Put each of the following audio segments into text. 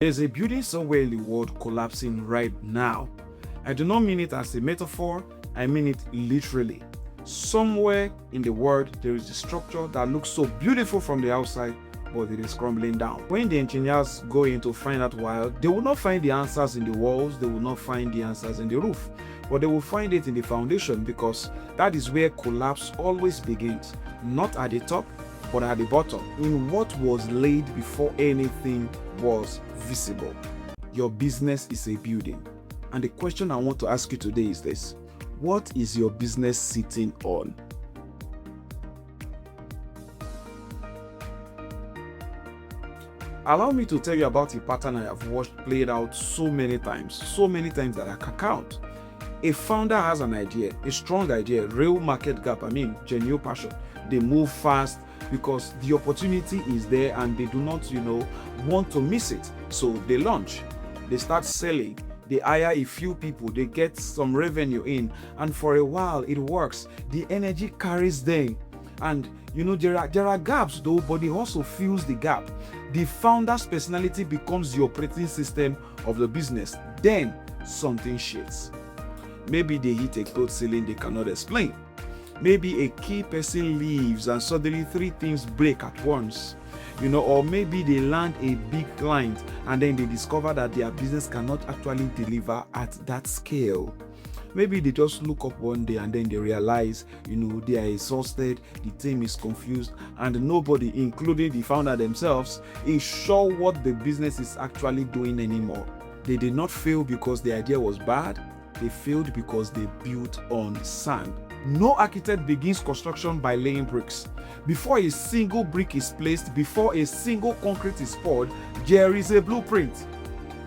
There's a building somewhere in the world collapsing right now. I do not mean it as a metaphor, I mean it literally. Somewhere in the world, there is a structure that looks so beautiful from the outside, but it is crumbling down. When the engineers go in to find out why, they will not find the answers in the walls, they will not find the answers in the roof, but they will find it in the foundation, because that is where collapse always begins. Not at the top, but at the bottom, in what was laid before anything was visible. Your business is a building. And the question I want to ask you today is this: what is your business sitting on? Allow me to tell you about a pattern I have watched played out so many times that I can count. A founder has an idea, a strong idea, real market gap, genuine passion. They move fast because the opportunity is there and they do not, want to miss it. So they launch, they start selling, they hire a few people, they get some revenue in, and for a while it works. The energy carries them. And there are gaps though, but the hustle fills the gap. The founder's personality becomes the operating system of the business. Then something shifts. Maybe they hit a closed ceiling they cannot explain. Maybe a key person leaves and suddenly three things break at once. Or maybe they land a big client and then they discover that their business cannot actually deliver at that scale. Maybe they just look up one day and then they realize, they are exhausted, the team is confused, and nobody, including the founder themselves, is sure what the business is actually doing anymore. They did not fail because the idea was bad. They failed because they built on sand. No architect begins construction by laying bricks. Before a single brick is placed, before a single concrete is poured, there is a blueprint.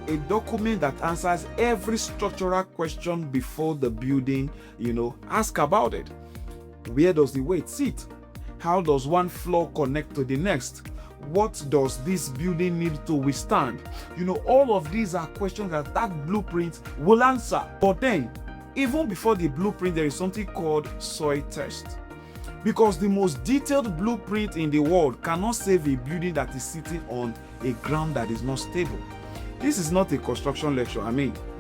A document that answers every structural question before the building, ask about it. Where does the weight sit? How does one floor connect to the next? What does this building need to withstand? All of these are questions that blueprint will answer. But then, even before the blueprint, there is something called soil test. Because the most detailed blueprint in the world cannot save a building that is sitting on a ground that is not stable. This is not a construction lecture,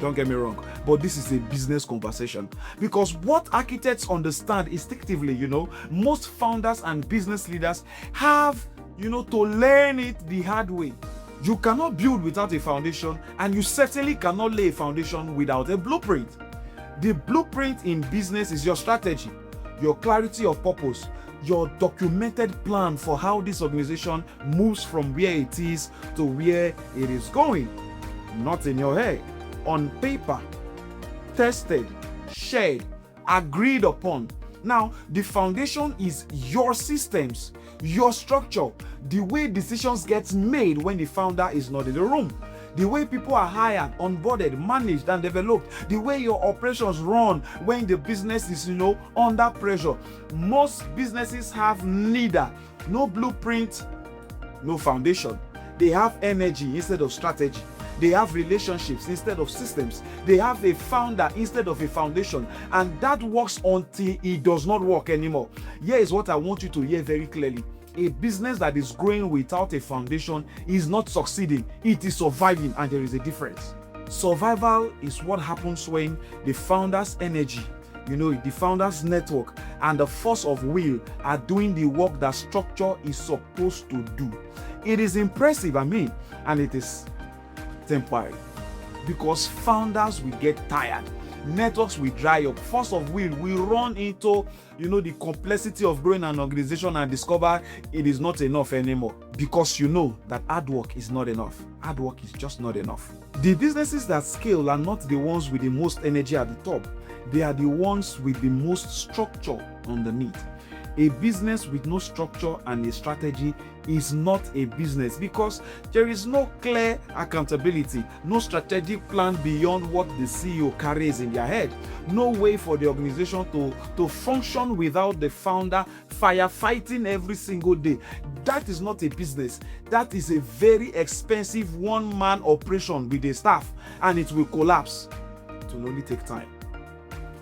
don't get me wrong, but this is a business conversation. Because what architects understand instinctively, most founders and business leaders have, to learn it the hard way. You cannot build without a foundation, and you certainly cannot lay a foundation without a blueprint. The blueprint in business is your strategy, your clarity of purpose, your documented plan for how this organization moves from where it is to where it is going. Not in your head, on paper, tested, shared, agreed upon. Now, the foundation is your systems, your structure, the way decisions get made when the founder is not in the room, the way people are hired, onboarded, managed, and developed, the way your operations run when the business is, under pressure. Most businesses have neither. No blueprint, no foundation. They have energy instead of strategy. They have relationships instead of systems. They have a founder instead of a foundation. And that works until it does not work anymore. Here is what I want you to hear very clearly. A business that is growing without a foundation is not succeeding. It is surviving, and there is a difference. Survival is what happens when the founder's energy, the founder's network, and the force of will are doing the work that structure is supposed to do. It is impressive, and it is temporary, because founders will get tired, networks will dry up, force of will run into the complexity of growing an organization and discover it is not enough anymore, because that hard work is not enough. Hard work is just not enough. The businesses that scale are not the ones with the most energy at the top, they are the ones with the most structure underneath. A business with no structure and a strategy is not a business, because there is no clear accountability, no strategic plan beyond what the CEO carries in their head, no way for the organization to function without the founder firefighting every single day. That is not a business. That is a very expensive one-man operation with a staff, and it will collapse. It will only take time.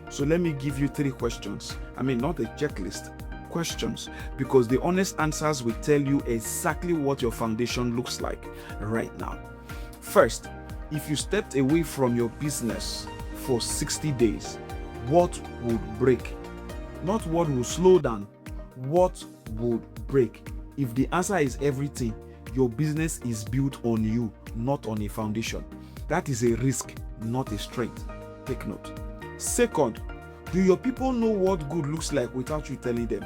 So let me give you 3 questions. Not a checklist. Questions, because the honest answers will tell you exactly what your foundation looks like right now. First, if you stepped away from your business for 60 days, what would break? Not what will slow down, what would break? If the answer is everything, your business is built on you, not on a foundation. That is a risk, not a strength. Take note. Second, do your people know what good looks like without you telling them?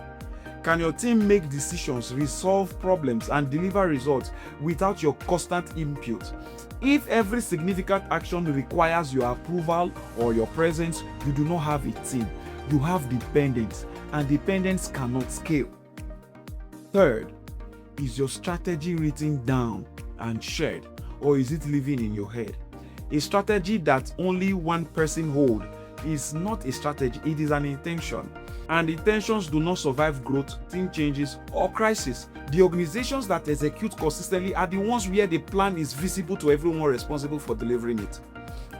Can your team make decisions, resolve problems, and deliver results without your constant input? If every significant action requires your approval or your presence, you do not have a team. You have dependents, and dependents cannot scale. Third, is your strategy written down and shared, or is it living in your head? A strategy that only one person holds is not a strategy, it is an intention. And intentions do not survive growth, team changes, or crisis. The organizations that execute consistently are the ones where the plan is visible to everyone responsible for delivering it.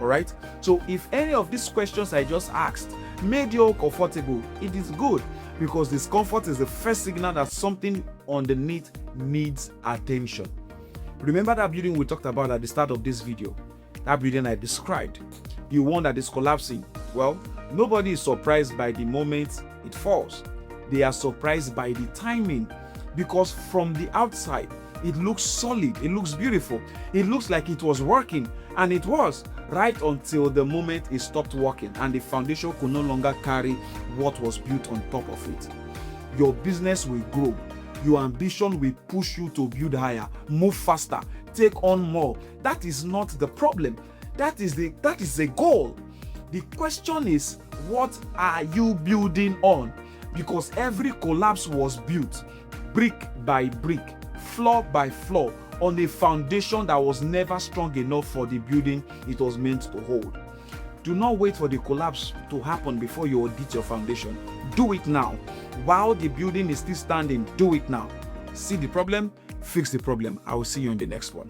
Alright? So if any of these questions I just asked made you uncomfortable, it is good, because discomfort is the first signal that something underneath needs attention. Remember that building we talked about at the start of this video? That building I described, the one that is collapsing. Well, nobody is surprised by the moment it falls. They are surprised by the timing, because from the outside it looks solid, it looks beautiful, it looks like it was working, and it was, right until the moment it stopped working and the foundation could no longer carry what was built on top of it. Your business will grow. Your ambition will push you to build higher, move faster, take on more. That is not the problem. That is the goal. The question is, what are you building on? Because every collapse was built brick by brick, floor by floor, on a foundation that was never strong enough for the building it was meant to hold. Do not wait for the collapse to happen before you audit your foundation. Do it now. While the building is still standing, do it now. See the problem, fix the problem. I will see you in the next one.